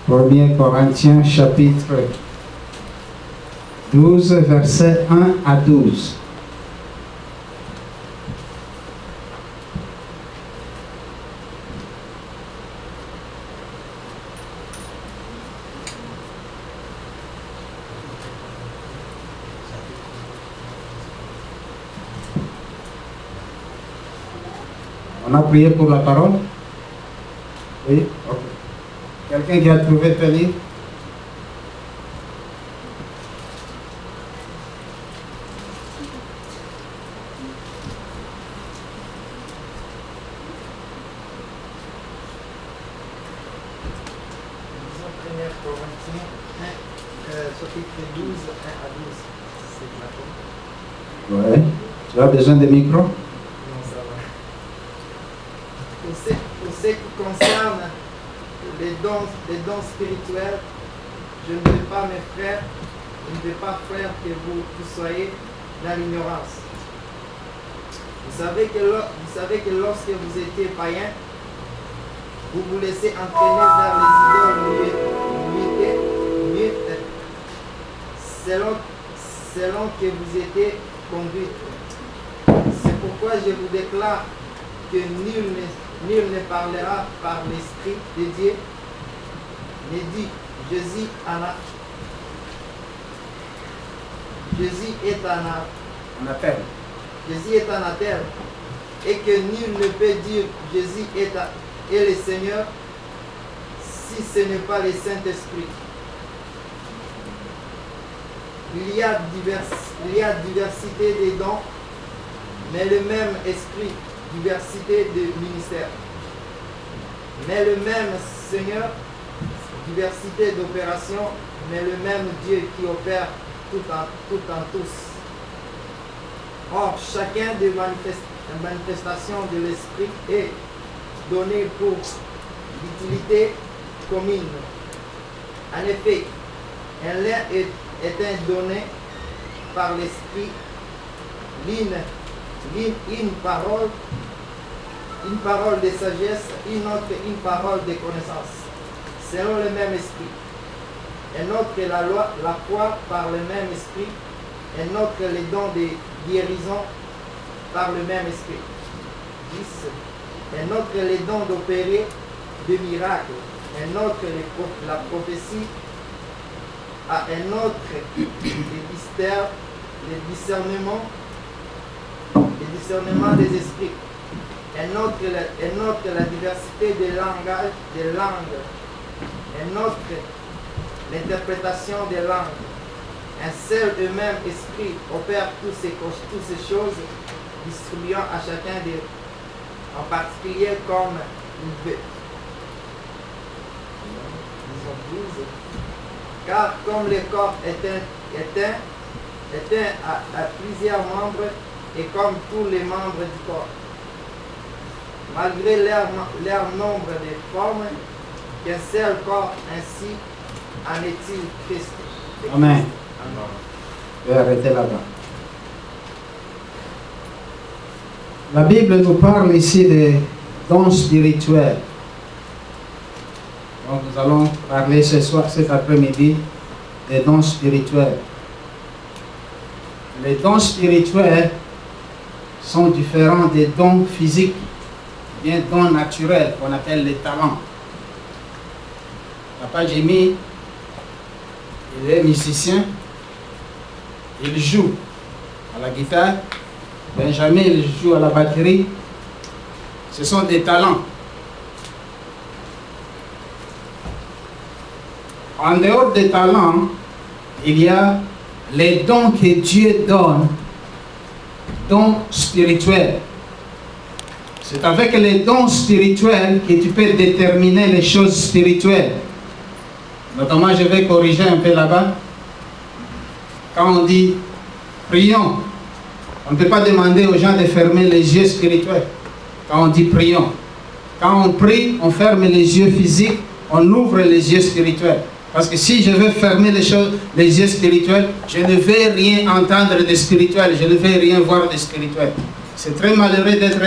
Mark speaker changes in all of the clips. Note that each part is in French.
Speaker 1: 1 Corinthiens chapitre 12, versets 1 à 12. On a prié pour la parole? Oui? Ok. Quelqu'un qui a trouvé tel livre?
Speaker 2: Chapitre 12, 1 à 12. C'est la
Speaker 1: Oui. Tu as besoin de micro?
Speaker 2: Non, ça va. Pour ce qui concerne les dons spirituels, je ne veux pas, mes frères, je ne veux pas, frères, que vous soyez dans l'ignorance. Vous savez que lorsque vous étiez païens, vous vous laissez entraîner vers les idoles muettes, selon que vous étiez conduits. C'est pourquoi je vous déclare que nul ne parlera par l'Esprit de Dieu, ne dit Jésus est anathème. Jésus est anathème. Et que nul ne peut dire Jésus est le Seigneur si ce n'est pas le Saint-Esprit. Il y a diversité des dons, mais le même esprit, diversité de ministères. Mais le même Seigneur, diversité d'opérations, mais le même Dieu qui opère tout en tous. Or, chacun des manifestations de l'esprit est donné pour l'utilité commune. En effet, un lien est donné par l'esprit, une parole de sagesse, une autre une parole de connaissance, selon le même esprit. Un autre la foi par le même esprit, un autre les dons de guérison par le même esprit. 10. Un autre les dons d'opérer des miracles, un autre la prophétie, à un autre les discernements des esprits, un autre la diversité des langues, un autre l'interprétation des langues. Un seul et même esprit opère toutes ces choses, distribuant à chacun en particulier comme il veut. Car comme le corps est un à plusieurs membres, et comme tous les membres du corps, malgré leur nombre de formes, qu'un seul corps, ainsi en est-il Christ.
Speaker 1: Amen. Je vais arrêter là-bas. La Bible nous parle ici des dons spirituels. Donc nous allons parler cet après-midi des dons spirituels. Les dons spirituels sont différents des dons physiques, bien dons naturels qu'on appelle les talents. Papa Jimmy, il est musicien, il joue à la guitare. Benjamin, il joue à la batterie. Ce sont des talents. En dehors des talents, il y a les dons que Dieu donne, dons spirituels. C'est avec les dons spirituels que tu peux déterminer les choses spirituelles. Notamment, je vais corriger un peu là-bas. Quand on dit prions, on ne peut pas demander aux gens de fermer les yeux spirituels. Quand on dit prions. Quand on prie, on ferme les yeux physiques, on ouvre les yeux spirituels. Parce que si je veux fermer les yeux spirituels, je ne vais rien entendre de spirituel, je ne vais rien voir de spirituel. C'est très malheureux d'être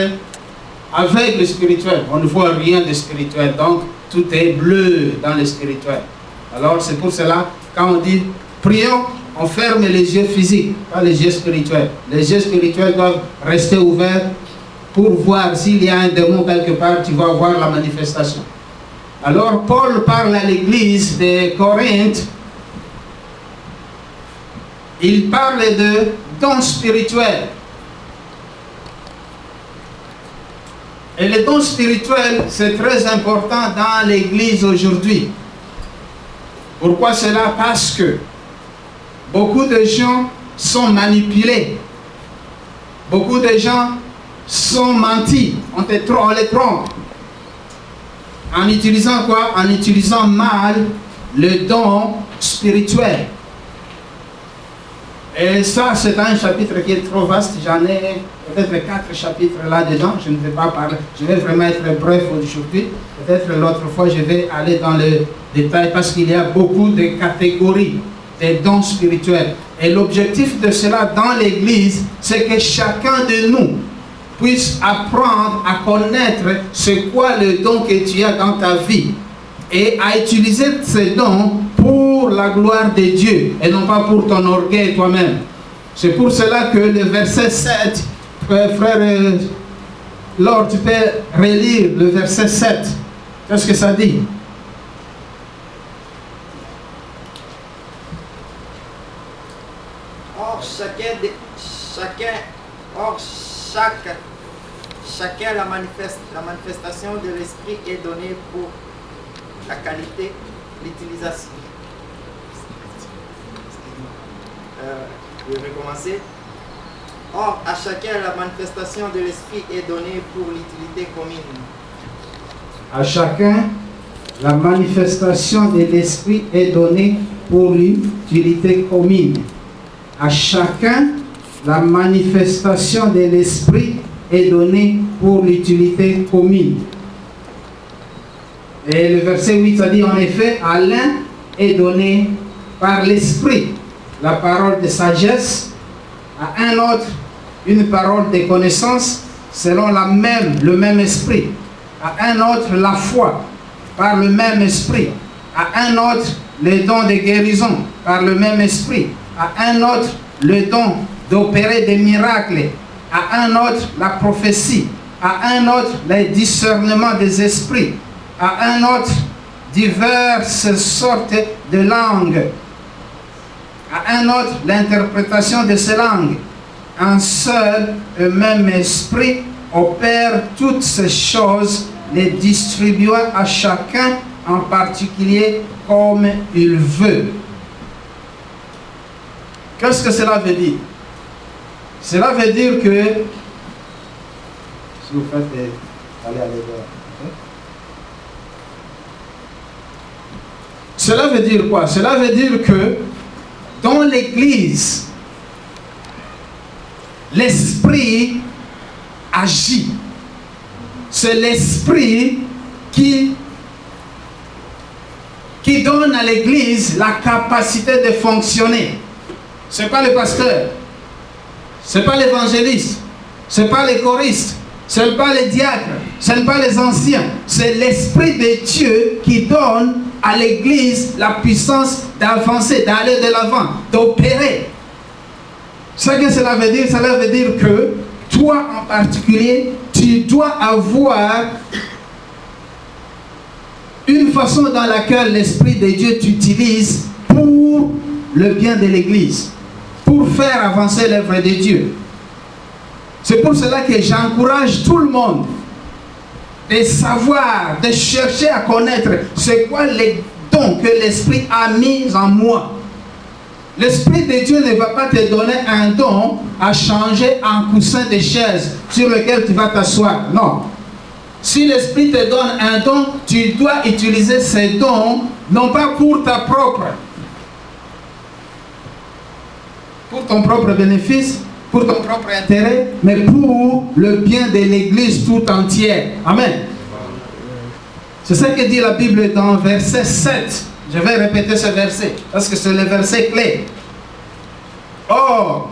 Speaker 1: aveugle spirituel. On ne voit rien de spirituel. Donc, tout est bleu dans le spirituel. Alors c'est pour cela, quand on dit prions, on ferme les yeux physiques, pas les yeux spirituels. Les yeux spirituels doivent rester ouverts pour voir s'il y a un démon quelque part, tu vas voir la manifestation. Alors Paul parle à l'église de Corinthe. Il parle de dons spirituels. Et les dons spirituels, c'est très important dans l'église aujourd'hui. Pourquoi cela? Parce que beaucoup de gens sont manipulés. Beaucoup de gens sont mentis. On les trompe. En utilisant quoi? En utilisant mal le don spirituel. Et ça, c'est un chapitre qui est trop vaste. J'en ai peut-être 4 chapitres là-dedans. Je ne vais pas parler. Je vais vraiment être bref aujourd'hui. Peut-être l'autre fois, je vais aller dans le détail parce qu'il y a beaucoup de catégories des dons spirituels. Et l'objectif de cela dans l'Église, c'est que chacun de nous puisse apprendre à connaître c'est quoi le don que tu as dans ta vie et à utiliser ces dons pour la gloire de Dieu et non pas pour ton orgueil toi-même. C'est pour cela que le verset 7, frère Laure, tu peux relire le verset 7. Qu'est-ce que ça dit?
Speaker 2: Chacun la manifestation de l'esprit est donnée pour la qualité, l'utilisation. Je vais recommencer. Or, à chacun la manifestation de l'esprit est donnée pour l'utilité commune.
Speaker 1: À chacun, la manifestation de l'esprit est donnée pour l'utilité commune. À chacun, la manifestation de l'esprit est donnée pour l'utilité commune. Et le verset 8, ça dit en effet, à l'un est donné par l'esprit la parole de sagesse, à un autre une parole de connaissance selon le même esprit, à un autre la foi par le même esprit, à un autre le don de guérison par le même esprit, à un autre le don d'opérer des miracles, à un autre la prophétie, à un autre le discernement des esprits, à un autre diverses sortes de langues, à un autre l'interprétation de ces langues. Un seul et même esprit opère toutes ces choses, les distribuant à chacun en particulier comme il veut. Qu'est-ce que cela veut dire? Cela veut dire que, si vous faites, allez voir. Okay? Cela veut dire quoi? Cela veut dire que dans l'Église, l'Esprit agit. C'est l'Esprit qui donne à l'Église la capacité de fonctionner. Ce n'est pas le pasteur, ce n'est pas l'évangéliste, ce n'est pas les choristes, ce n'est pas les diacres, ce n'est pas les anciens. C'est l'Esprit de Dieu qui donne à l'Église la puissance d'avancer, d'aller de l'avant, d'opérer. Ce que cela veut dire que toi en particulier, tu dois avoir une façon dans laquelle l'Esprit de Dieu t'utilise pour le bien de l'Église, pour faire avancer l'œuvre de Dieu. C'est pour cela que j'encourage tout le monde de savoir, de chercher à connaître c'est quoi les dons que l'Esprit a mis en moi. L'Esprit de Dieu ne va pas te donner un don à changer un coussin de chaise sur lequel tu vas t'asseoir. Non. Si l'Esprit te donne un don, tu dois utiliser ces dons, non pas pour ta propre, pour ton propre bénéfice, pour ton propre intérêt, mais pour le bien de l'Église tout entière. Amen. C'est ce que dit la Bible dans verset 7. Je vais répéter ce verset, parce que c'est le verset clé. Or,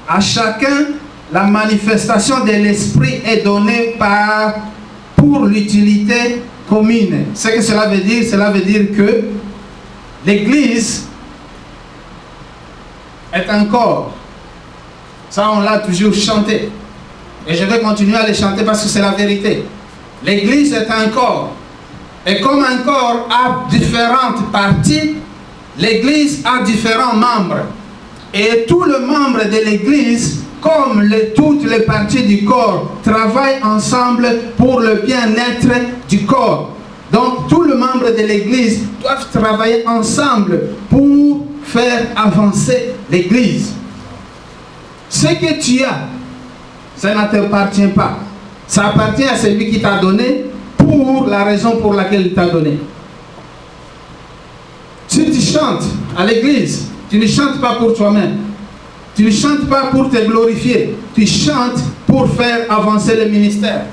Speaker 1: à chacun, la manifestation de l'Esprit est donnée pour l'utilité commune. Ce que cela veut dire que l'Église est un corps. Ça, on l'a toujours chanté. Et je vais continuer à le chanter parce que c'est la vérité. L'Église est un corps. Et comme un corps a différentes parties, l'Église a différents membres. Et tous les membres de l'Église, comme toutes les parties du corps, travaillent ensemble pour le bien-être du corps. Donc, tous les membres de l'Église doivent travailler ensemble pour faire avancer l'Église. Ce que tu as, ça ne t'appartient pas. Ça appartient à celui qui t'a donné pour la raison pour laquelle il t'a donné. Si tu chantes à l'église, tu ne chantes pas pour toi-même. Tu ne chantes pas pour te glorifier. Tu chantes pour faire avancer le ministère.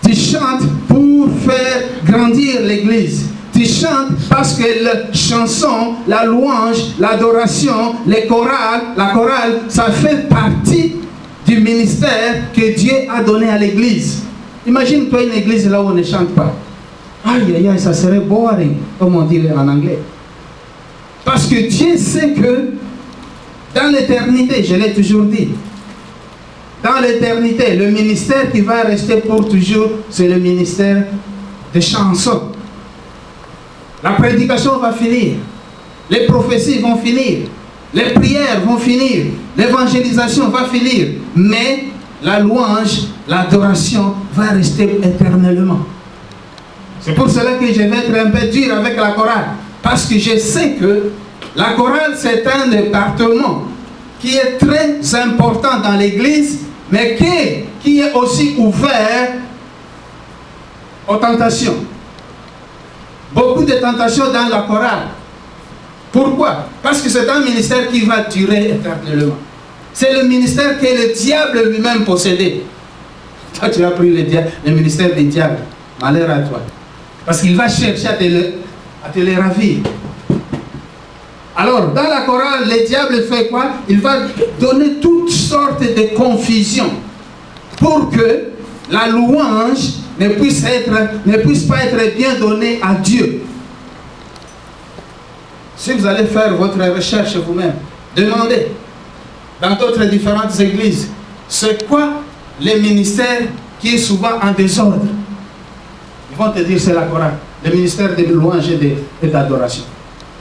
Speaker 1: Tu chantes pour faire grandir l'église. Tu chantes parce que la chanson, la louange, l'adoration, les chorales, la chorale, ça fait partie du ministère que Dieu a donné à l'église. Imagine-toi une église là où on ne chante pas. Aïe, aïe, aïe, ça serait boring, comme on dit en anglais. Parce que Dieu sait que dans l'éternité, je l'ai toujours dit, dans l'éternité, le ministère qui va rester pour toujours, c'est le ministère des chansons. La prédication va finir, les prophéties vont finir, les prières vont finir, l'évangélisation va finir, mais la louange, l'adoration va rester éternellement. C'est pour cela que je vais être un peu dur avec la chorale, parce que je sais que la chorale, c'est un département qui est très important dans l'église, mais qui est aussi ouvert aux tentations. Beaucoup de tentations dans la chorale. Pourquoi? Parce que c'est un ministère qui va durer éternellement. C'est le ministère que le diable lui-même possédait. Toi, tu as pris le ministère du diable. Malheur à toi. Parce qu'il va chercher à te les ravir. Alors, dans la chorale, le diable fait quoi? Il va donner toutes sortes de confusions pour que la louange ne puisse pas être bien donnée à Dieu. Si vous allez faire votre recherche vous-même, demandez dans d'autres différentes églises, c'est quoi le ministère qui est souvent en désordre? Ils vont te dire c'est la chorale, le ministère de louange et d'adoration.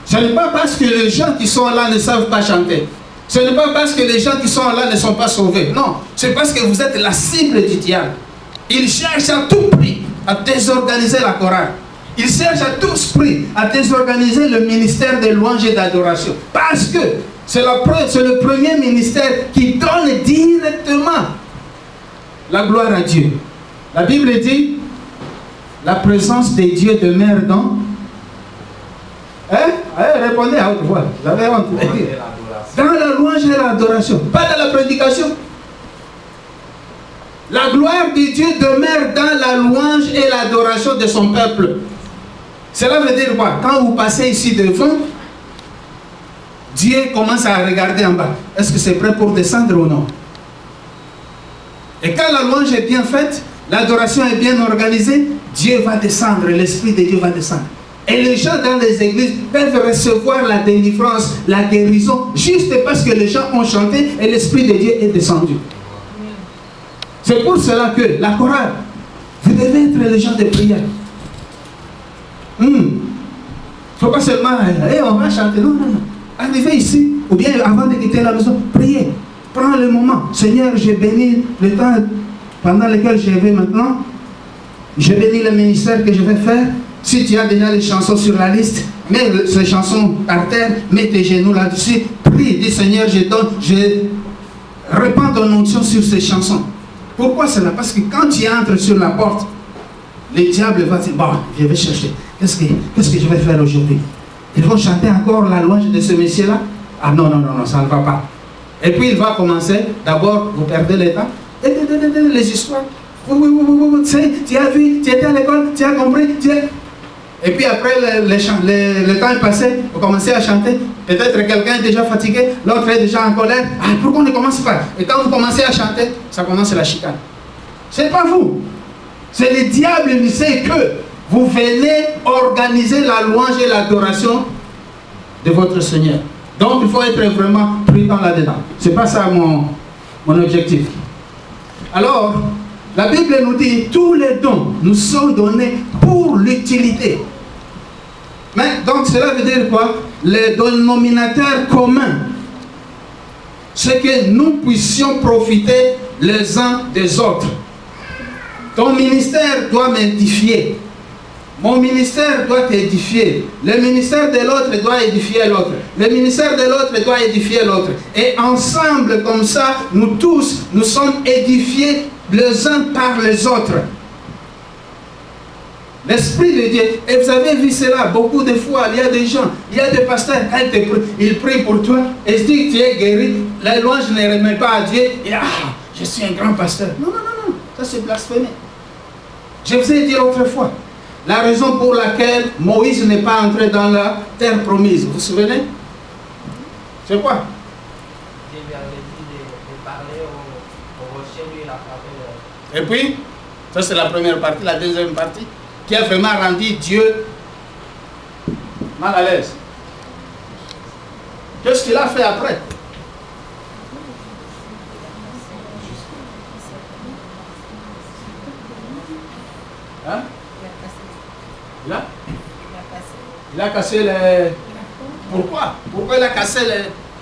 Speaker 1: Ce n'est pas parce que les gens qui sont là ne savent pas chanter. Ce n'est pas parce que les gens qui sont là ne sont pas sauvés. Non, c'est parce que vous êtes la cible du diable. Il cherche à tout prix à désorganiser la chorale. Il cherche à tout prix à désorganiser le ministère de louange et d'adoration. Parce que c'est le premier ministère qui donne directement la gloire à Dieu. La Bible dit, la présence de Dieu demeure dans... répondez à haute voix. Vous avez honte. Dans la louange et l'adoration. Pas dans la prédication. La gloire de Dieu demeure dans la louange et l'adoration de son peuple. Cela veut dire quoi? Quand vous passez ici devant, Dieu commence à regarder en bas. Est-ce que c'est prêt pour descendre ou non? Et quand la louange est bien faite, l'adoration est bien organisée, Dieu va descendre, l'Esprit de Dieu va descendre. Et les gens dans les églises peuvent recevoir la délivrance, la guérison, juste parce que les gens ont chanté et l'Esprit de Dieu est descendu. C'est pour cela que la chorale, vous devez être les gens de prière. Il ne faut pas seulement, on va chanter, non. Arrivez ici, ou bien avant de quitter la maison, priez. Prends le moment. Seigneur, j'ai béni le temps pendant lequel je vais maintenant. Je bénis le ministère que je vais faire. Si tu as déjà les chansons sur la liste, mets ces chansons par terre, mets tes genoux là-dessus, prie, dis Seigneur, je répands ton onction sur ces chansons. Pourquoi cela? Parce que quand tu entres sur la porte, le diable va dire, bon, je vais chercher. Qu'est-ce que je vais faire aujourd'hui? Ils vont chanter encore la louange de ce monsieur-là? Ah non, ça ne va pas. Et puis il va commencer, d'abord, vous perdez le temps, les histoires. Tu as vu, tu étais à l'école, tu as compris, Et puis après, le temps est passé, vous commencez à chanter. Peut-être quelqu'un est déjà fatigué, l'autre est déjà en colère. Ah, pourquoi on ne commence pas? Et quand vous commencez à chanter, ça commence la chicane. C'est pas vous. C'est le diable qui sait que vous venez organiser la louange et l'adoration de votre Seigneur. Donc il faut être vraiment prudent là-dedans. Ce n'est pas ça mon objectif. Alors, la Bible nous dit tous les dons nous sont donnés pour l'utilité. Mais donc cela veut dire quoi? Le dénominateur commun, c'est que nous puissions profiter les uns des autres. Ton ministère doit m'édifier. Mon ministère doit t'édifier. Le ministère de l'autre doit édifier l'autre. Le ministère de l'autre doit édifier l'autre. Et ensemble, comme ça, nous tous, nous sommes édifiés les uns par les autres. L'Esprit de Dieu, et vous avez vu cela beaucoup de fois, il y a des gens, il y a des pasteurs, quand ils prient pour toi, et se disent que tu es guéri, la louange ne remet pas à Dieu, et je suis un grand pasteur. Non, ça c'est blasphémé. Je vous ai dit autrefois, la raison pour laquelle Moïse n'est pas entré dans la terre promise, vous vous souvenez? C'est quoi?
Speaker 2: Dieu lui avait dit de parler au rocher, lui il a frappé.
Speaker 1: Et puis, ça c'est la première partie, la deuxième partie, qui a vraiment rendu Dieu mal à l'aise. Qu'est-ce qu'il a fait après? Hein? Il a cassé les... Pourquoi? Pourquoi il a cassé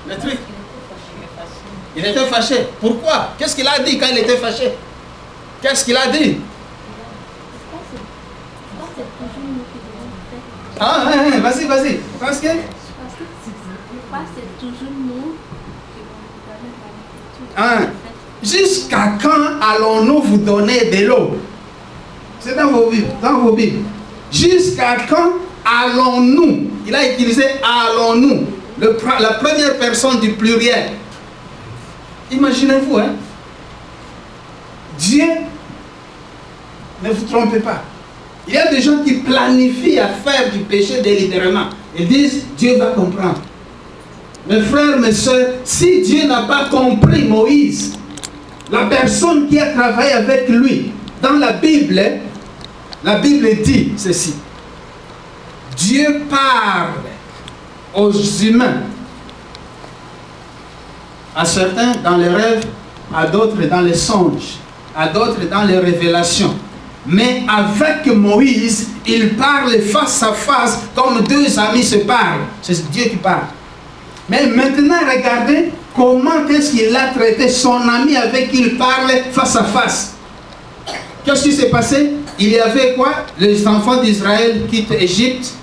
Speaker 1: les trucs? Il était fâché. Pourquoi? Qu'est-ce qu'il a dit quand il était fâché? Qu'est-ce qu'il a dit? Vas-y. Parce que c'est toujours nous qui vont donner. Jusqu'à quand allons-nous vous donner de l'eau? C'est dans vos Bibles. Jusqu'à quand allons-nous? Il a utilisé allons-nous. La première personne du pluriel. Imaginez-vous, Dieu, ne vous trompez pas. Il y a des gens qui planifient à faire du péché délibérément. Ils disent, Dieu va comprendre. Mes frères, mes soeurs, si Dieu n'a pas compris Moïse, la personne qui a travaillé avec lui, dans la Bible dit ceci. Dieu parle aux humains, à certains dans les rêves, à d'autres dans les songes, à d'autres dans les révélations. Mais avec Moïse, il parle face à face comme deux amis se parlent. C'est Dieu qui parle. Mais maintenant, regardez comment est-ce qu'il a traité son ami avec qui il parle face à face. Qu'est-ce qui s'est passé? Il y avait quoi? Les enfants d'Israël quittent Égypte,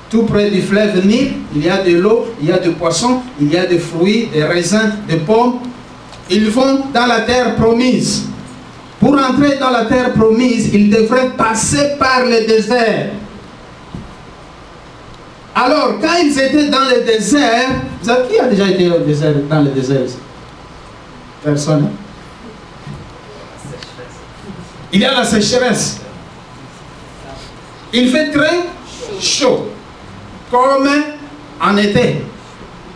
Speaker 1: tout près du fleuve Nil. Il y a de l'eau, il y a des poissons, il y a des fruits, des raisins, des pommes. Ils vont dans la terre promise. Pour entrer dans la terre promise, ils devraient passer par le désert. Alors, quand ils étaient dans le désert, qui a déjà été au désert, dans le désert ici? Personne. Il y a la sécheresse. Il fait très chaud, comme en été.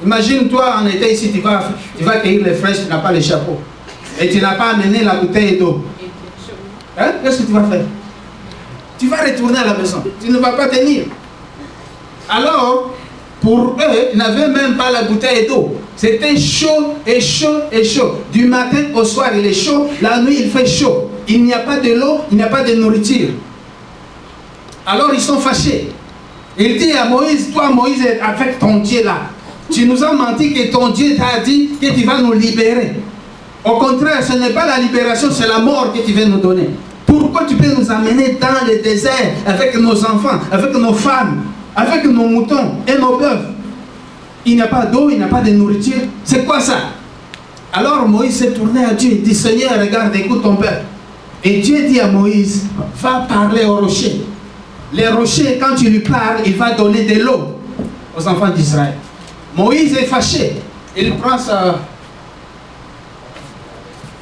Speaker 1: Imagine-toi en été ici, tu vas cueillir les fraises, tu n'as pas le chapeau. Et tu n'as pas amené la bouteille d'eau. Qu'est-ce que tu vas faire? Tu vas retourner à la maison. Tu ne vas pas tenir. Alors, pour eux, ils n'avaient même pas la bouteille d'eau. C'était chaud et chaud et chaud. Du matin au soir, il est chaud. La nuit, il fait chaud. Il n'y a pas de l'eau, il n'y a pas de nourriture. Alors, ils sont fâchés. Il dit à Moïse, toi Moïse, avec ton Dieu là, tu nous as menti que ton Dieu t'a dit que tu vas nous libérer. Au contraire, ce n'est pas la libération, c'est la mort que tu veux nous donner. Pourquoi tu peux nous amener dans le désert avec nos enfants, avec nos femmes, avec nos moutons et nos bœufs? Il n'y a pas d'eau, il n'y a pas de nourriture. C'est quoi ça? Alors Moïse s'est tourné à Dieu. Il dit, Seigneur, regarde, écoute ton peuple. Et Dieu dit à Moïse, va parler au rocher. Les rochers, quand tu lui parles, il va donner de l'eau aux enfants d'Israël. Moïse est fâché. Il prend sa...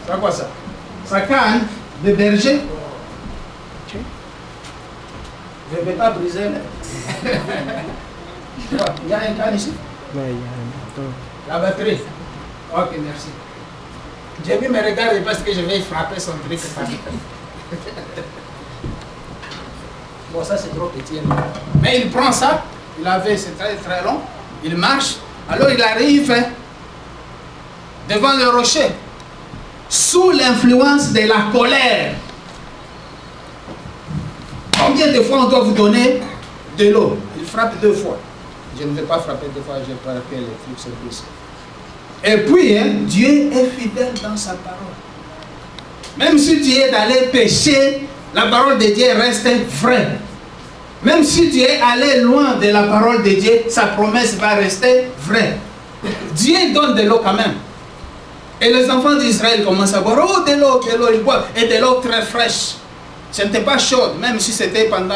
Speaker 1: C'est quoi ça? Sa canne de berger. Je ne vais pas briser. Il y a un canne ici?
Speaker 3: Oui, il y a un bateau.
Speaker 1: La batterie. Ok, merci. J'ai vu me regarder parce que je vais frapper son truc. Bon, ça c'est trop petit. Mais il prend ça, il avait, c'est très très long, il marche, alors il arrive devant le rocher, sous l'influence de la colère. Combien de fois on doit vous donner de l'eau? Il frappe 2 fois. Je ne vais pas frapper 2 fois, je vais frapper les trucs, c'est plus. Et puis, Dieu est fidèle dans sa parole. Même si tu es allé pécher, la parole de Dieu reste vraie. Même si tu es allé loin de la parole de Dieu, sa promesse va rester vraie. Dieu donne de l'eau quand même. Et les enfants d'Israël commencent à boire, oh, de l'eau, ils boivent. Et de l'eau très fraîche. Ce n'était pas chaud, même si c'était pendant,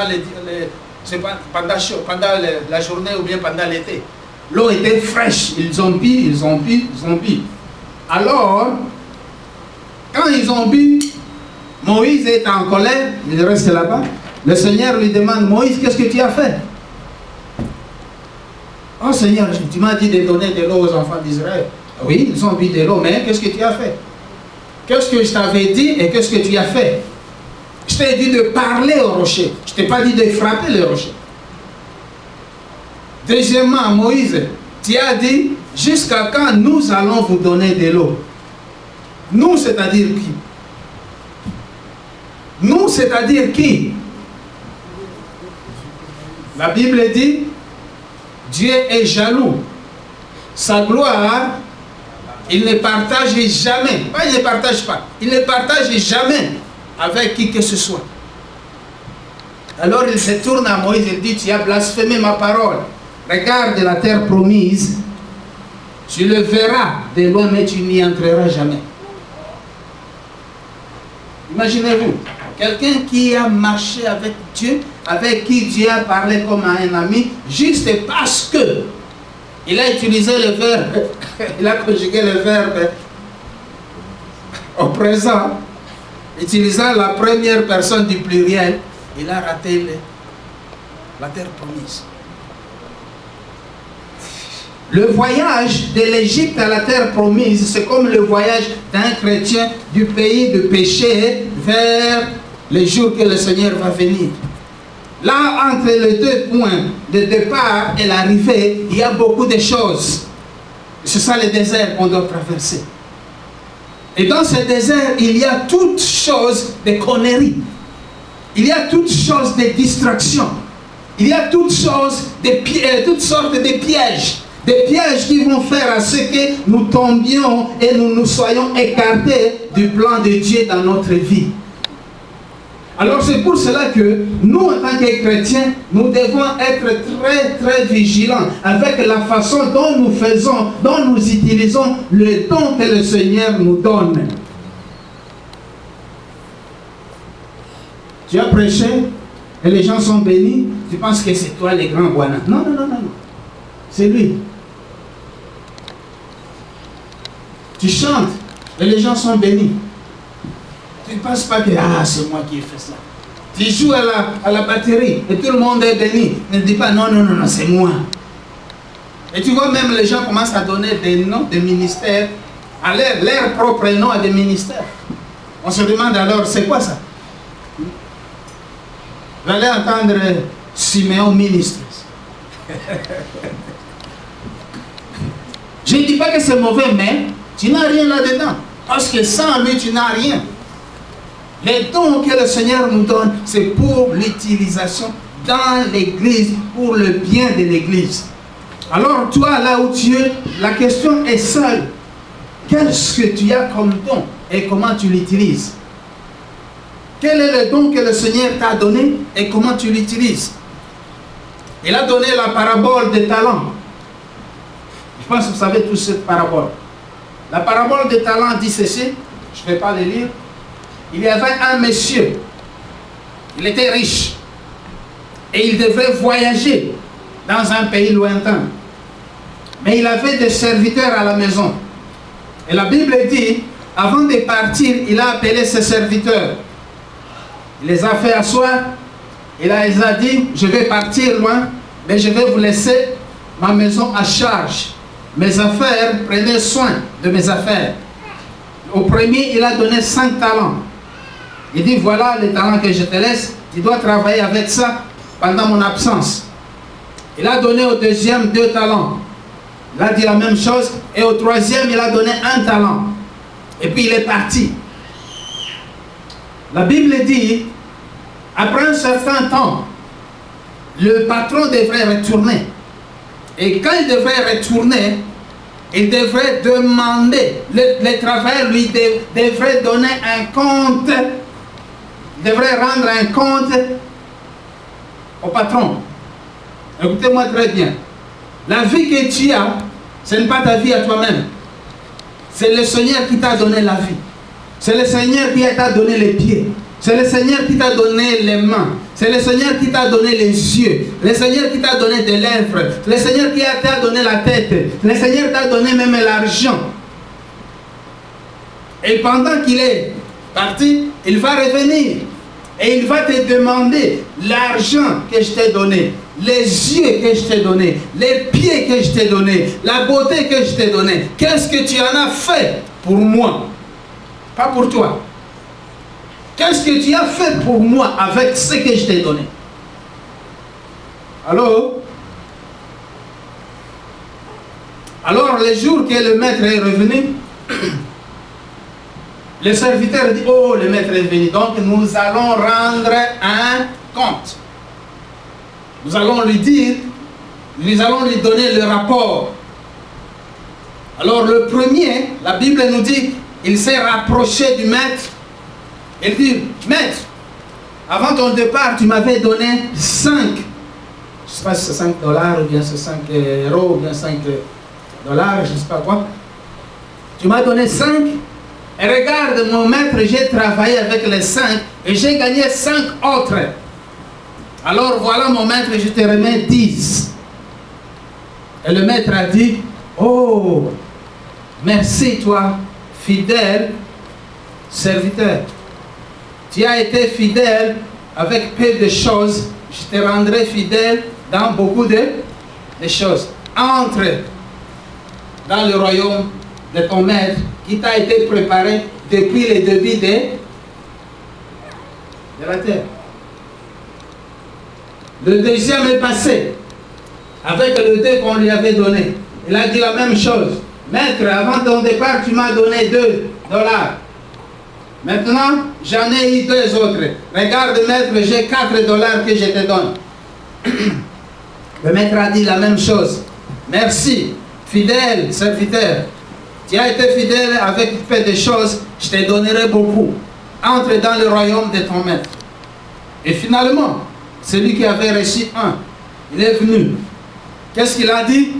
Speaker 1: pendant la journée ou bien pendant l'été. L'eau était fraîche. Ils ont bu. Alors, quand ils ont bu, Moïse est en colère, il reste là-bas. Le Seigneur lui demande, Moïse, qu'est-ce que tu as fait? Oh Seigneur, tu m'as dit de donner de l'eau aux enfants d'Israël. Oui, ils ont bu de l'eau, mais qu'est-ce que tu as fait? Qu'est-ce que je t'avais dit et qu'est-ce que tu as fait? Je t'ai dit de parler au rocher. Je ne t'ai pas dit de frapper le rocher. Deuxièmement, Moïse, tu as dit, jusqu'à quand nous allons vous donner de l'eau? Nous, c'est-à-dire qui? Nous, c'est-à-dire qui? La Bible dit, Dieu est jaloux. Sa gloire, il ne partage jamais. Pas il ne partage pas. Il ne partage jamais avec qui que ce soit. Alors il se tourne à Moïse et dit, tu as blasphémé ma parole. Regarde la terre promise. Tu le verras de loin, mais tu n'y entreras jamais. Imaginez-vous, quelqu'un qui a marché avec Dieu, avec qui Dieu a parlé comme à un ami, juste parce que il a utilisé le verbe, il a conjugué le verbe au présent, utilisant la première personne du pluriel, il a raté la terre promise. Le voyage de l'Égypte à la terre promise, c'est comme le voyage d'un chrétien du pays de péché vers le jour que le Seigneur va venir. Là, entre les 2 points de départ et l'arrivée, il y a beaucoup de choses. C'est ça le désert qu'on doit traverser. Et dans ce désert, il y a toutes choses de conneries. Il y a toutes choses de distractions. Il y a toutes sortes de pièges. Des pièges qui vont faire à ce que nous tombions et nous soyons écartés du plan de Dieu dans notre vie. Alors c'est pour cela que nous, en tant que chrétiens, nous devons être très très vigilants avec la façon dont nous faisons, dont nous utilisons le don que le Seigneur nous donne. Tu as prêché et les gens sont bénis, tu penses que c'est toi le grand Bwana. Non, non, non, non, non. C'est lui. Tu chantes et les gens sont bénis. Tu ne penses pas que c'est moi qui ai fait ça. Tu joues à la batterie et tout le monde est béni. Ne dis pas non, non, non, non, c'est moi. Et tu vois, même les gens commencent à donner des noms de ministères, à leur propre nom à des ministères. On se demande alors, c'est quoi ça? Vous allez entendre Siméon ministre. Je ne dis pas que c'est mauvais, mais tu n'as rien là-dedans. Parce que sans lui, tu n'as rien. Les dons que le Seigneur nous donne, c'est pour l'utilisation dans l'Église, pour le bien de l'Église. Alors toi, là où tu es, la question est seule. Qu'est-ce que tu as comme don et comment tu l'utilises? Quel est le don que le Seigneur t'a donné et comment tu l'utilises? Il a donné la parabole des talents. Je pense que vous savez tous cette parabole. La parabole des talents dit ceci, je ne vais pas le lire. Il y avait un monsieur, il était riche et il devait voyager dans un pays lointain. Mais il avait des serviteurs à la maison. Et la Bible dit, avant de partir, il a appelé ses serviteurs. Il les a fait asseoir. Il les a dit, je vais partir loin, mais je vais vous laisser ma maison à charge. Mes affaires, prenez soin de mes affaires. Au premier, il a donné 5 talents. Il dit, voilà les talents que je te laisse, tu dois travailler avec ça pendant mon absence. Il a donné au deuxième 2 talents. Il a dit la même chose. Et au troisième, il a donné 1 talent. Et puis il est parti. La Bible dit, après un certain temps, le patron devrait retourner. Et quand il devrait retourner, il devrait demander, le travailleur lui devrait donner un compte, devrait rendre un compte au patron. Écoutez-moi très bien. La vie que tu as, ce n'est pas ta vie à toi-même. C'est le Seigneur qui t'a donné la vie. C'est le Seigneur qui t'a donné les pieds. C'est le Seigneur qui t'a donné les mains. C'est le Seigneur qui t'a donné les yeux. Le Seigneur qui t'a donné des lèvres. Le Seigneur qui t'a donné la tête. Le Seigneur t'a donné même l'argent. Et pendant qu'il est parti, il va revenir. Et il va te demander l'argent que je t'ai donné, les yeux que je t'ai donné, les pieds que je t'ai donné, la beauté que je t'ai donné. Qu'est-ce que tu en as fait pour moi? Pas pour toi. Qu'est-ce que tu as fait pour moi avec ce que je t'ai donné? Allô? Alors, le jour que le maître est revenu, le serviteur dit, oh, le maître est venu, donc nous allons rendre un compte. Nous allons lui dire, nous allons lui donner le rapport. Alors, le premier, la Bible nous dit, il s'est rapproché du maître. Il dit, maître, avant ton départ, tu m'avais donné 5. Je ne sais pas si c'est 5 dollars, ou bien c'est 5 euros, ou bien 5 dollars, je ne sais pas quoi. Tu m'as donné 5. Et regarde, mon maître, j'ai travaillé avec les 5 et j'ai gagné 5 autres. Alors voilà, mon maître, je te remets 10. Et le maître a dit, oh, merci toi, fidèle serviteur. Tu as été fidèle avec peu de choses, je te rendrai fidèle dans beaucoup de choses. Entre dans le royaume de ton maître qui t'a été préparé depuis le début de la terre. Le deuxième est passé avec le 2 qu'on lui avait donné. Il a dit la même chose. Maître, avant ton départ, tu m'as donné 2 dollars. Maintenant, j'en ai eu 2 autres. Regarde, maître, j'ai 4 dollars que je te donne. Le maître a dit la même chose. Merci, fidèle serviteur. Tu as été fidèle avec peu de choses, je te donnerai beaucoup. Entre dans le royaume de ton maître. Et finalement, celui qui avait reçu 1, il est venu. Qu'est-ce qu'il a dit?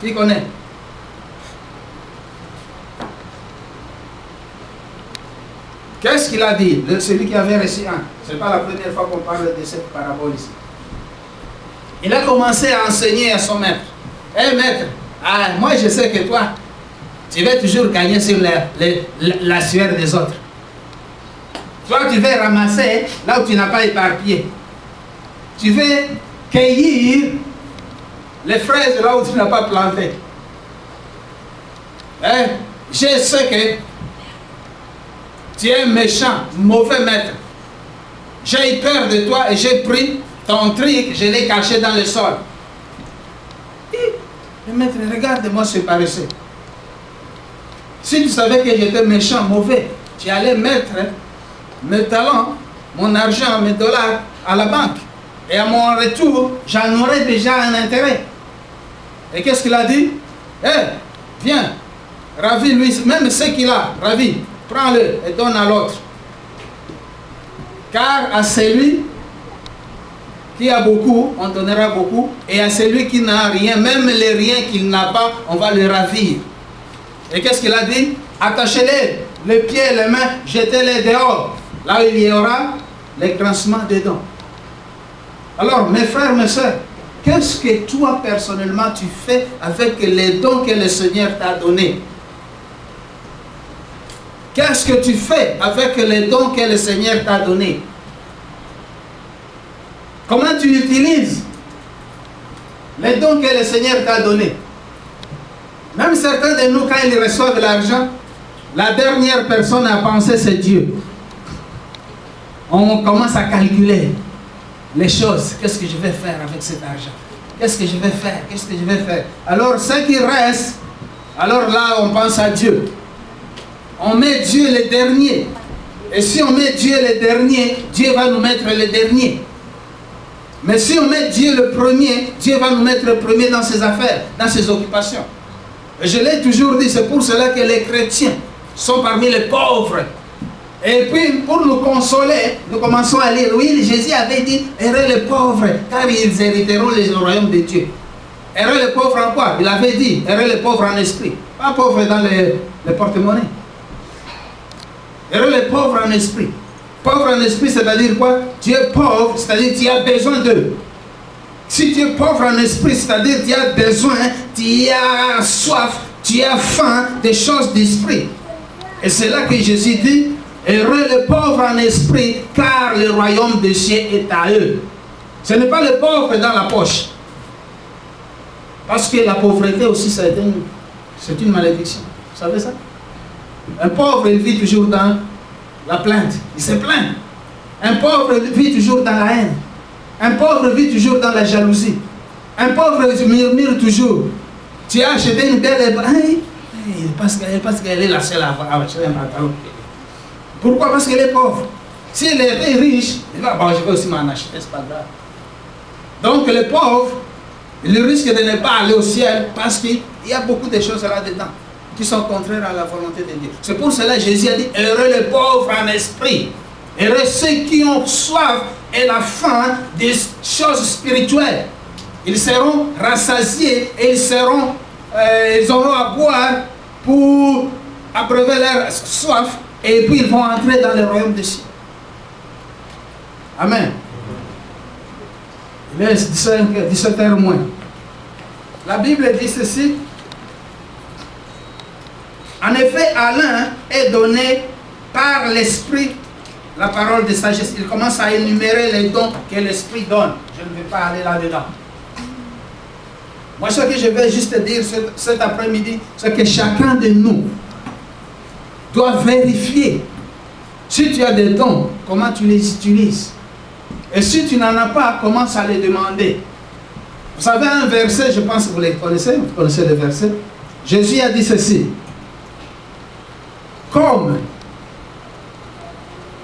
Speaker 1: Qui connaît? Qu'est-ce qu'il a dit? Celui qui avait reçu 1. Ce n'est pas la première fois qu'on parle de cette parabole ici. Il a commencé à enseigner à son maître. Hé maître, moi je sais que toi, tu veux toujours gagner sur la sueur des autres. Toi, tu veux ramasser là où tu n'as pas éparpillé. Tu veux cueillir les fraises là où tu n'as pas planté. Je sais que tu es méchant, mauvais maître. J'ai eu peur de toi et j'ai pris ton truc, je l'ai caché dans le sol. Le maître, regarde-moi ce paresseux. Si tu savais que j'étais méchant, mauvais, tu allais mettre mes talents, mon argent, mes dollars à la banque. Et à mon retour, j'en aurais déjà un intérêt. Et qu'est-ce qu'il a dit? Viens, ravis lui, même ce qu'il a, ravis, prends-le et donne à l'autre. Car à celui qui a beaucoup, on donnera beaucoup, et à celui qui n'a rien, même les riens qu'il n'a pas, on va le ravir. Et qu'est-ce qu'il a dit? Attachez-les, les pieds, les mains, jetez-les dehors, là où il y aura l'écrasement des dents. Alors, mes frères, mes soeurs, qu'est-ce que toi, personnellement, tu fais avec les dons que le Seigneur t'a donnés? Qu'est-ce que tu fais avec les dons que le Seigneur t'a donnés? Comment tu utilises les dons que le Seigneur t'a donnés? Même certains de nous, quand ils reçoivent l'argent, la dernière personne à penser, c'est Dieu. On commence à calculer. les choses. Qu'est-ce que je vais faire avec cet argent? Qu'est-ce que je vais faire? Qu'est-ce que je vais faire? Alors, ce qui reste, alors là, on pense à Dieu. On met Dieu le dernier. Et si on met Dieu le dernier, Dieu va nous mettre le dernier. Mais si on met Dieu le premier, Dieu va nous mettre le premier dans ses affaires, dans ses occupations. Et je l'ai toujours dit, c'est pour cela que les chrétiens sont parmi les pauvres. Et puis, pour nous consoler, nous commençons à lire. Oui, Jésus avait dit, heureux les pauvres, car ils hériteront le royaume de Dieu. Heureux les pauvres en quoi? Il avait dit, heureux les pauvres en esprit. Pas pauvres dans les porte-monnaies. Heureux les pauvres en esprit. Pauvre en esprit, c'est-à-dire quoi? Tu es pauvre, c'est-à-dire tu as besoin d'eux. Si tu es pauvre en esprit, c'est-à-dire tu as besoin, tu as soif, tu as faim des choses d'esprit. Et c'est là que Jésus dit, heureux les pauvres en esprit, car le royaume des cieux est à eux. Ce n'est pas les pauvres dans la poche. Parce que la pauvreté aussi, c'est une malédiction. Vous savez ça? Un pauvre, il vit toujours dans la plainte. Il se plaint. Un pauvre vit toujours dans la haine. Un pauvre vit toujours dans la jalousie. Un pauvre murmure toujours. Tu as acheté une belle... Parce qu'elle est la seule à acheter un pantalon. Pourquoi? Parce qu'elle est pauvre. Si elle était riche, il va, bon, je vais aussi m'en acheter, c'est pas grave. Donc le pauvre, il risque de ne pas aller au ciel parce qu'il y a beaucoup de choses là-dedans qui sont contraires à la volonté de Dieu. C'est pour cela que Jésus a dit, heureux les pauvres en esprit. Heureux ceux qui ont soif et la faim des choses spirituelles. Ils seront rassasiés et ils auront à boire pour abreuver leur soif et puis ils vont entrer dans le royaume des cieux. Amen. Il est 17h moins. La Bible dit ceci. En effet, à l'un est donné par l'Esprit la parole de sagesse. Il commence à énumérer les dons que l'Esprit donne. Je ne vais pas aller là-dedans. Moi, ce que je vais juste dire cet après-midi, c'est que chacun de nous doit vérifier si tu as des dons, comment tu les utilises. Et si tu n'en as pas, commence à les demander. Vous savez un verset, je pense que vous les connaissez, vous connaissez le verset. Jésus a dit ceci. Comme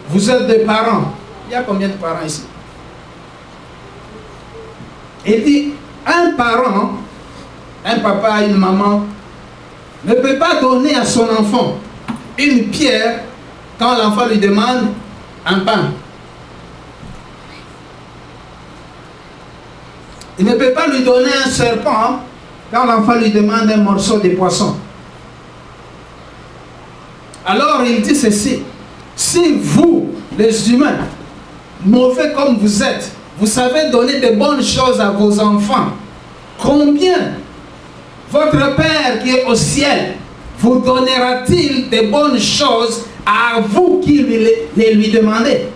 Speaker 1: vous êtes des parents, il y a combien de parents ici? Il dit, un parent, un papa, une maman, ne peut pas donner à son enfant une pierre quand l'enfant lui demande un pain. Il ne peut pas lui donner un serpent quand l'enfant lui demande un morceau de poisson. Alors il dit ceci, si vous, les humains, mauvais comme vous êtes, vous savez donner de bonnes choses à vos enfants, combien votre Père qui est au ciel vous donnera-t-il de bonnes choses à vous qui les lui demandez?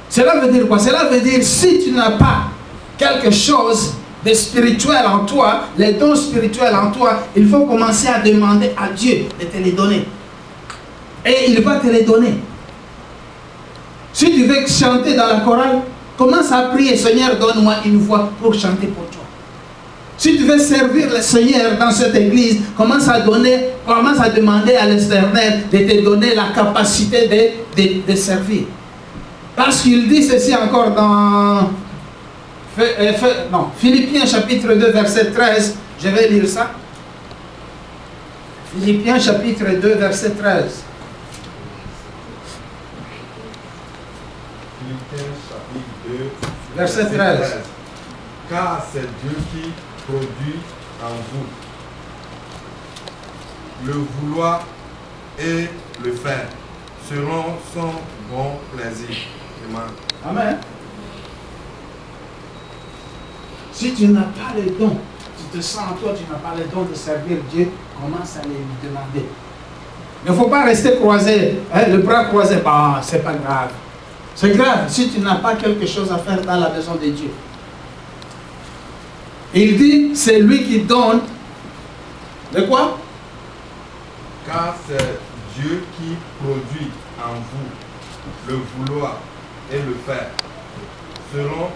Speaker 1: Cela veut dire quoi? Cela veut dire si tu n'as pas quelque chose de spirituel en toi, les dons spirituels en toi, il faut commencer à demander à Dieu de te les donner. Et il va te les donner. Si tu veux chanter dans la chorale, commence à prier, Seigneur, donne-moi une voix pour chanter pour toi. Si tu veux servir le Seigneur dans cette église, commence à demander à l'Éternel de te donner la capacité de servir. Parce qu'il dit ceci encore dans Philippiens chapitre 2 verset 13, je vais lire ça. Philippiens chapitre 2 verset 13.
Speaker 4: Philippiens chapitre 2
Speaker 1: verset 13.
Speaker 4: Car c'est Dieu qui produit en vous le vouloir et le faire selon son bon plaisir.
Speaker 1: Amen. Si tu n'as pas le don, tu te sens en toi, tu n'as pas le don de servir Dieu, commence à les demander. Il ne faut pas rester croisé, le bras croisé, bah, c'est pas grave. C'est grave si tu n'as pas quelque chose à faire dans la maison de Dieu. Il dit, c'est lui qui donne. De quoi?
Speaker 4: Car c'est Dieu qui produit en vous le vouloir et le faire selon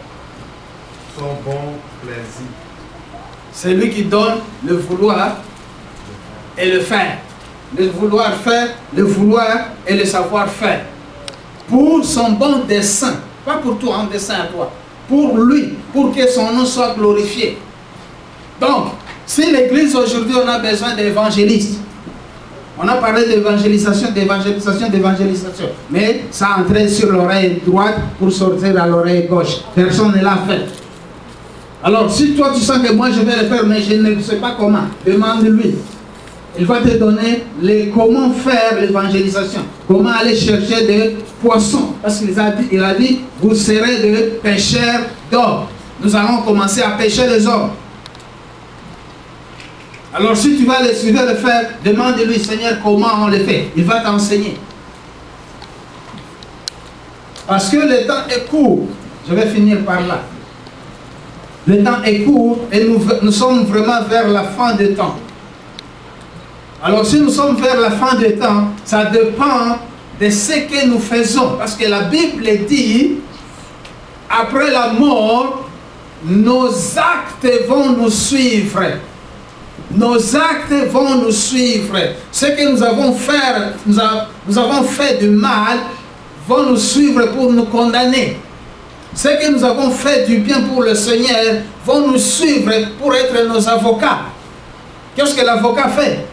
Speaker 4: son bon plaisir.
Speaker 1: C'est lui qui donne le vouloir et le faire. Le vouloir faire, le vouloir et le savoir faire. Pour son bon dessein. Pas pour toi, un dessein à toi. Pour lui, pour que son nom soit glorifié. Donc, si l'église aujourd'hui, on a besoin d'évangélistes. On a parlé d'évangélisation, d'évangélisation. Mais ça entrait sur l'oreille droite pour sortir à l'oreille gauche. Personne ne l'a fait. Alors, si toi tu sens que moi je vais le faire, mais je ne sais pas comment, demande-lui. Il va te donner comment faire l'évangélisation. Comment aller chercher des poissons. Parce qu'il a dit, vous serez des pêcheurs d'hommes. Nous allons commencer à pêcher les hommes. Alors si tu vas le faire, demande-lui, Seigneur, comment on le fait. Il va t'enseigner. Parce que le temps est court. Je vais finir par là. Le temps est court et nous sommes vraiment vers la fin des temps. Alors si nous sommes vers la fin des temps, ça dépend de ce que nous faisons. Parce que la Bible dit, après la mort, nos actes vont nous suivre. Nos actes vont nous suivre. Ce que nous avons fait du mal vont nous suivre pour nous condamner. Ce que nous avons fait du bien pour le Seigneur vont nous suivre pour être nos avocats. Qu'est-ce que l'avocat fait?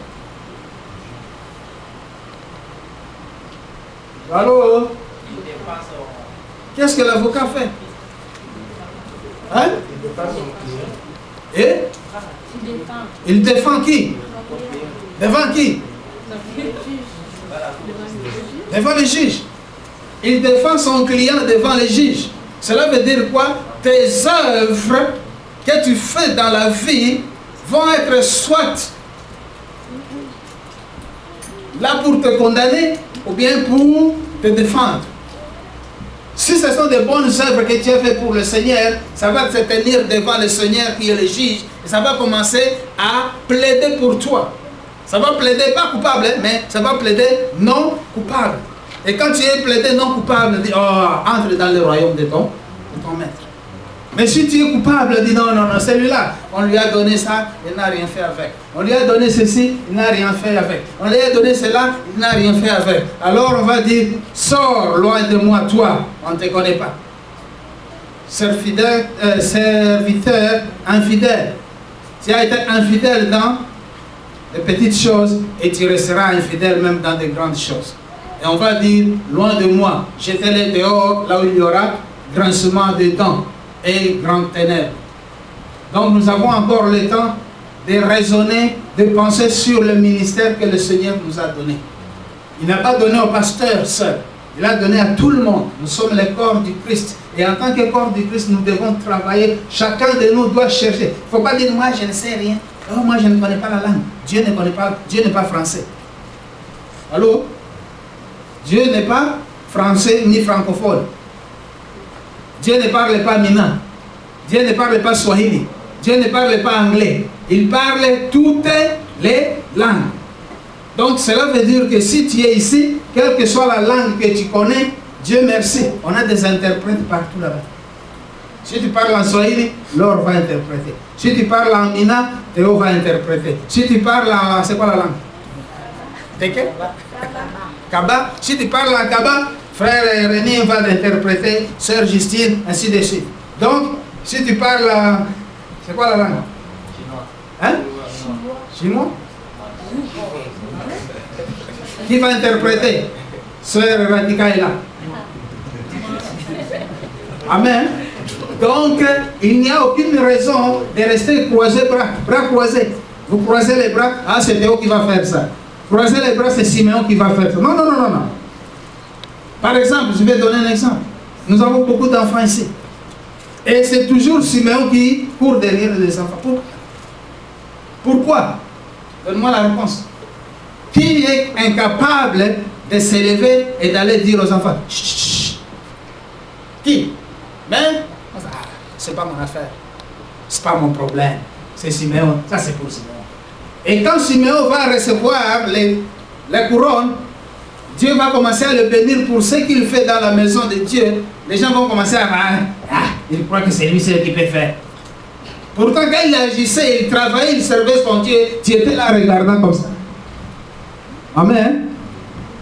Speaker 1: Allô? Qu'est-ce que l'avocat fait? Hein? Et? Il défend qui? Devant qui? Devant les juges. Il défend son client devant les juges. Cela veut dire quoi? Tes œuvres que tu fais dans la vie vont être soit là pour te condamner ou bien pour te défendre. Si ce sont des bonnes œuvres que tu as fait pour le Seigneur, ça va te tenir devant le Seigneur qui est le juge et ça va commencer à plaider pour toi. Ça va plaider pas coupable, mais ça va plaider non coupable. Et quand tu es plaidé non coupable, dis, oh, entre dans le royaume de ton maître. Mais si tu es coupable, dis non, celui-là, on lui a donné ça, il n'a rien fait avec. On lui a donné ceci, il n'a rien fait avec. On lui a donné cela, il n'a rien fait avec. Alors on va dire, sors loin de moi, toi, on ne te connaît pas. Serviteur infidèle. Tu as été infidèle dans les petites choses et tu resteras infidèle même dans des grandes choses. Et on va dire, loin de moi, jetez-les dehors, là où il y aura grincement de dents et grande ténèbres. Donc nous avons encore le temps de raisonner, de penser sur le ministère que le Seigneur nous a donné. Il n'a pas donné au pasteur seul, il a donné à tout le monde. Nous sommes le corps du Christ. Et en tant que corps du Christ, nous devons travailler. Chacun de nous doit chercher. Il ne faut pas dire, moi je ne sais rien. Oh, moi je ne connais pas la langue. Dieu n'est pas français. Allô? Dieu n'est pas français ni francophone. Dieu ne parle pas Mina. Dieu ne parle pas Swahili. Dieu ne parle pas anglais. Il parle toutes les langues. Donc cela veut dire que si tu es ici, quelle que soit la langue que tu connais, Dieu merci, on a des interprètes partout là-bas. Si tu parles en Swahili, Laure va interpréter. Si tu parles en Mina, Théo va interpréter. Si tu parles en... c'est quoi la langue? Teke? Kaba. Si tu parles en Kaba, frère René va l'interpréter, sœur Justine, ainsi de suite. Donc, si tu parles... c'est quoi la langue? Chinois. Hein? Chinois? Qui va interpréter? Sœur Radika est là. Amen. Donc, il n'y a aucune raison de rester croisés, bras croisés. Vous croisez les bras, ah c'est Théo qui va faire ça. Croiser les bras, c'est Siméon qui va faire ça. Non. Par exemple, je vais donner un exemple. Nous avons beaucoup d'enfants ici. Et c'est toujours Siméon qui court derrière les enfants. Pourquoi? Donne-moi la réponse. Qui est incapable de s'élever et d'aller dire aux enfants, chut, chut. Qui? Mais, c'est pas mon affaire. C'est pas mon problème. C'est Siméon. Ça, c'est pour Siméon. Et quand Siméon va recevoir la couronne, Dieu va commencer à le bénir pour ce qu'il fait dans la maison de Dieu les gens vont commencer à il croit que c'est lui seul qui peut faire. Pourtant, quand il agissait, il travaillait, il servait son Dieu, tu étais là regardant comme ça. Amen.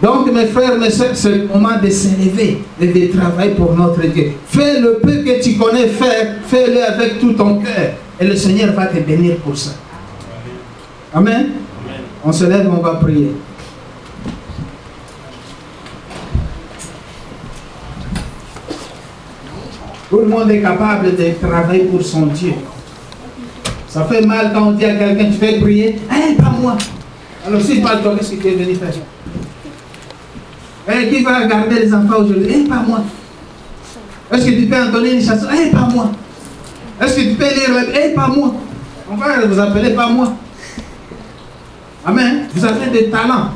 Speaker 1: Donc, mes frères, mes soeurs, c'est le moment de s'élever et de travailler pour notre Dieu. Fais le peu que tu connais faire, fais-le avec tout ton cœur. Et le Seigneur va te bénir pour ça. Amen. Amen. On se lève, on va prier. Tout le monde est capable de travailler pour son Dieu. Ça fait mal quand on dit à quelqu'un, tu fais prier, hey, pas moi. Alors si pas toi, qu'est-ce que tu es venu faire? Hey, qui va regarder les enfants aujourd'hui? Hey, pas moi. Est-ce que tu peux entonner une chanson? Hey, pas moi. Est-ce que tu peux lire la Bible? Hey, pas moi. On va vous appeler pas moi. Amen. Vous avez des talents.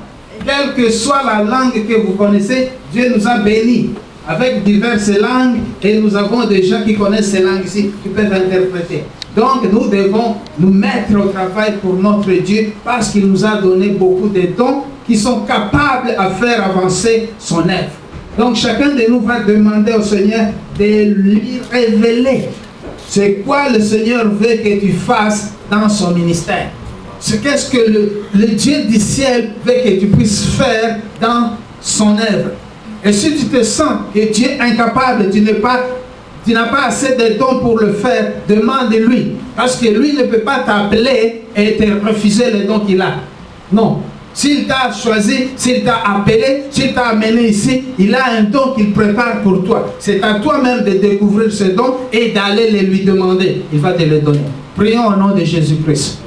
Speaker 1: Quelle que soit la langue que vous connaissez, Dieu nous a bénis avec diverses langues et nous avons des gens qui connaissent ces langues ici, qui peuvent interpréter. Donc nous devons nous mettre au travail pour notre Dieu parce qu'il nous a donné beaucoup de dons qui sont capables à faire avancer son œuvre. Donc chacun de nous va demander au Seigneur de lui révéler c'est quoi le Seigneur veut que tu fasses dans son ministère. Qu'est-ce que le Dieu du ciel veut que tu puisses faire dans son œuvre. Et si tu te sens que tu es incapable, tu n'as pas assez de dons pour le faire, demande-lui. Parce que lui ne peut pas t'appeler et te refuser les dons qu'il a. Non. S'il t'a choisi, s'il t'a appelé, s'il t'a amené ici, il a un don qu'il prépare pour toi. C'est à toi-même de découvrir ce don et d'aller le lui demander. Il va te le donner. Prions au nom de Jésus-Christ.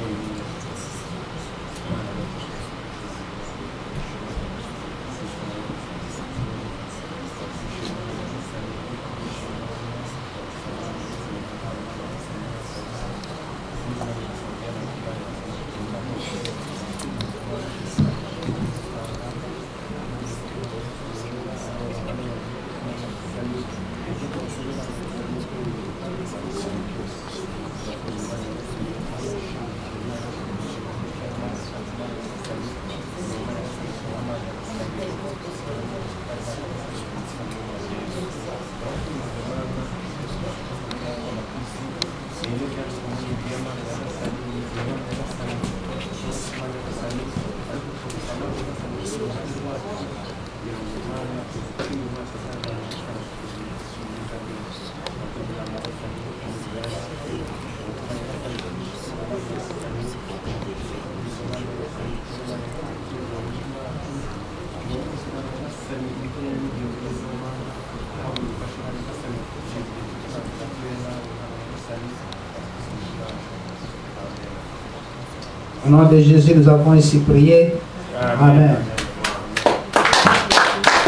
Speaker 1: Au nom de Jésus, nous avons ici prié. Amen.